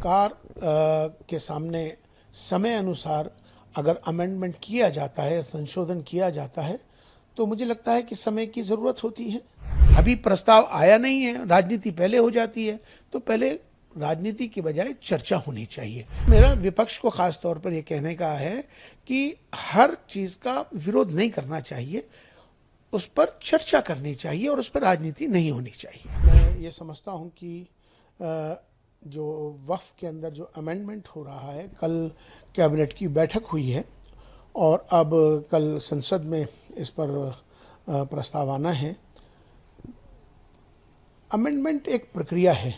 सरकार के सामने समय अनुसार अगर अमेंडमेंट किया जाता है, संशोधन किया जाता है, तो मुझे लगता है कि समय की ज़रूरत होती है। अभी प्रस्ताव आया नहीं है, राजनीति पहले हो जाती है, तो पहले राजनीति की बजाय चर्चा होनी चाहिए। मेरा विपक्ष को खास तौर पर यह कहने का है कि हर चीज़ का विरोध नहीं करना चाहिए, उस पर चर्चा करनी चाहिए और उस पर राजनीति नहीं होनी चाहिए। मैं ये समझता हूँ कि जो वक्फ के अंदर जो अमेंडमेंट हो रहा है, कल कैबिनेट की बैठक हुई है और अब कल संसद में इस पर प्रस्ताव आना है। अमेंडमेंट एक प्रक्रिया है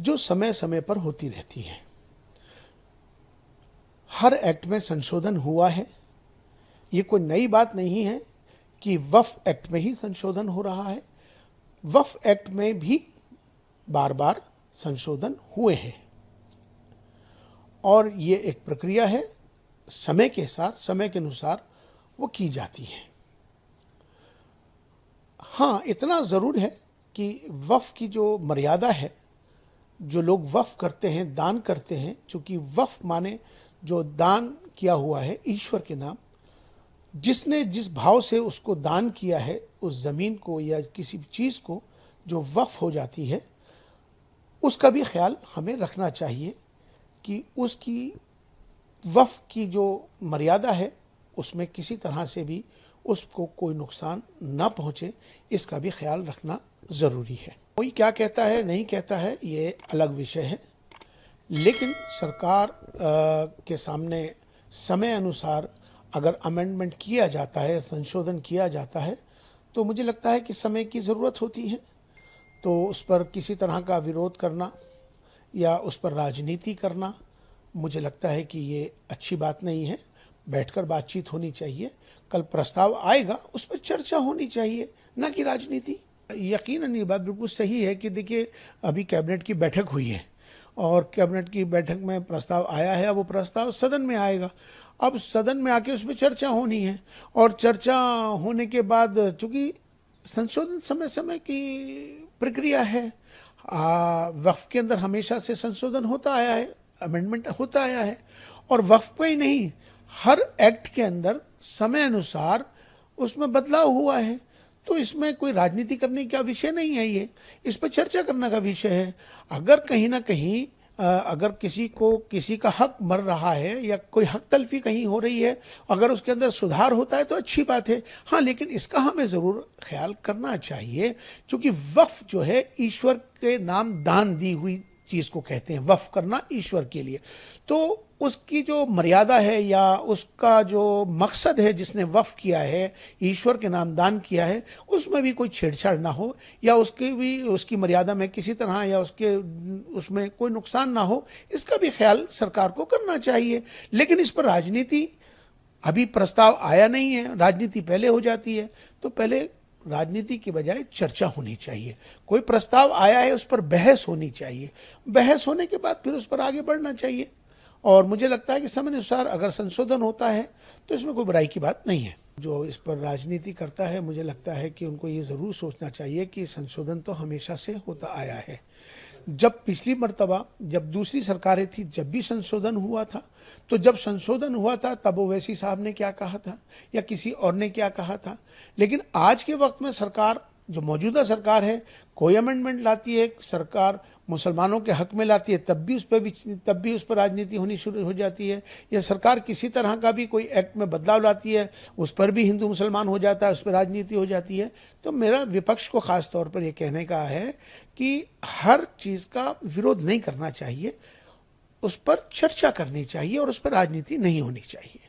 जो समय समय पर होती रहती है। हर एक्ट में संशोधन हुआ है। ये कोई नई बात नहीं है कि वक्फ एक्ट में ही संशोधन हो रहा है। वक्फ एक्ट में भी बार बार संशोधन हुए हैं और ये एक प्रक्रिया है, समय के साथ, समय के अनुसार वो की जाती है। हाँ, इतना ज़रूर है कि वक्फ की जो मर्यादा है, जो लोग वक्फ करते हैं, दान करते हैं, चूँकि वक्फ माने जो दान किया हुआ है ईश्वर के नाम, जिसने जिस भाव से उसको दान किया है, उस ज़मीन को या किसी भी चीज़ को जो वक्फ हो जाती है, उसका भी ख्याल हमें रखना चाहिए कि उसकी वक्फ की जो मर्यादा है उसमें किसी तरह से भी उसको कोई नुकसान ना पहुँचे, इसका भी ख्याल रखना ज़रूरी है। कोई क्या कहता है, नहीं कहता है, ये अलग विषय है, लेकिन सरकार के सामने समय अनुसार अगर अमेंडमेंट किया जाता है, संशोधन किया जाता है, तो मुझे लगता है कि समय की ज़रूरत होती है। तो उस पर किसी तरह का विरोध करना या उस पर राजनीति करना, मुझे लगता है कि ये अच्छी बात नहीं है। बैठकर बातचीत होनी चाहिए। कल प्रस्ताव आएगा, उस पर चर्चा होनी चाहिए, ना कि राजनीति। यकीनन ये बात बिल्कुल सही है कि देखिए, अभी कैबिनेट की बैठक हुई है और कैबिनेट की बैठक में प्रस्ताव आया है। अब वो प्रस्ताव सदन में आएगा। अब सदन में आके उस पर चर्चा होनी है और चर्चा होने के बाद, चूँकि संशोधन समय समय की प्रक्रिया है, वक्फ के अंदर हमेशा से संशोधन होता आया है, अमेंडमेंट होता आया है और वक्फ पे ही नहीं, हर एक्ट के अंदर समय अनुसार उसमें बदलाव हुआ है। तो इसमें कोई राजनीति करने का विषय नहीं है, ये इस पर चर्चा करने का विषय है। अगर कहीं ना कहीं अगर किसी का हक मर रहा है या कोई हक तलफी कहीं हो रही है, अगर उसके अंदर सुधार होता है तो अच्छी बात है। हाँ, लेकिन इसका हमें ज़रूर ख्याल करना चाहिए, क्योंकि वक्फ जो है ईश्वर के नाम दान दी हुई चीज़ को कहते हैं, वक्फ करना ईश्वर के लिए। तो उसकी जो मर्यादा है या उसका जो मकसद है, जिसने वक्फ किया है, ईश्वर के नाम दान किया है, उसमें भी कोई छेड़छाड़ ना हो या उसकी मर्यादा में किसी तरह या उसमें कोई नुकसान ना हो, इसका भी ख्याल सरकार को करना चाहिए। लेकिन इस पर राजनीति, अभी प्रस्ताव आया नहीं है, राजनीति पहले हो जाती है, तो पहले राजनीति की बजाय चर्चा होनी चाहिए। कोई प्रस्ताव आया है, उस पर बहस होनी चाहिए, बहस होने के बाद फिर उस पर आगे बढ़ना चाहिए। और मुझे लगता है कि समय अनुसार अगर संशोधन होता है तो इसमें कोई बुराई की बात नहीं है। जो इस पर राजनीति करता है, मुझे लगता है कि उनको ये ज़रूर सोचना चाहिए कि संशोधन तो हमेशा से होता आया है। जब पिछली मर्तबा जब दूसरी सरकारें थी, जब भी संशोधन हुआ था, तो जब संशोधन हुआ था तब ओवैसी साहब ने क्या कहा था या किसी और ने क्या कहा था। लेकिन आज के वक्त में सरकार, जो मौजूदा सरकार है, कोई अमेंडमेंट लाती है, सरकार मुसलमानों के हक में लाती है, तब भी उस पर राजनीति होनी शुरू हो जाती है। या सरकार किसी तरह का भी कोई एक्ट में बदलाव लाती है, उस पर भी हिंदू मुसलमान हो जाता है, उस पर राजनीति हो जाती है। तो मेरा विपक्ष को खास तौर पर यह कहने का है कि हर चीज़ का विरोध नहीं करना चाहिए, उस पर चर्चा करनी चाहिए और उस पर राजनीति नहीं होनी चाहिए।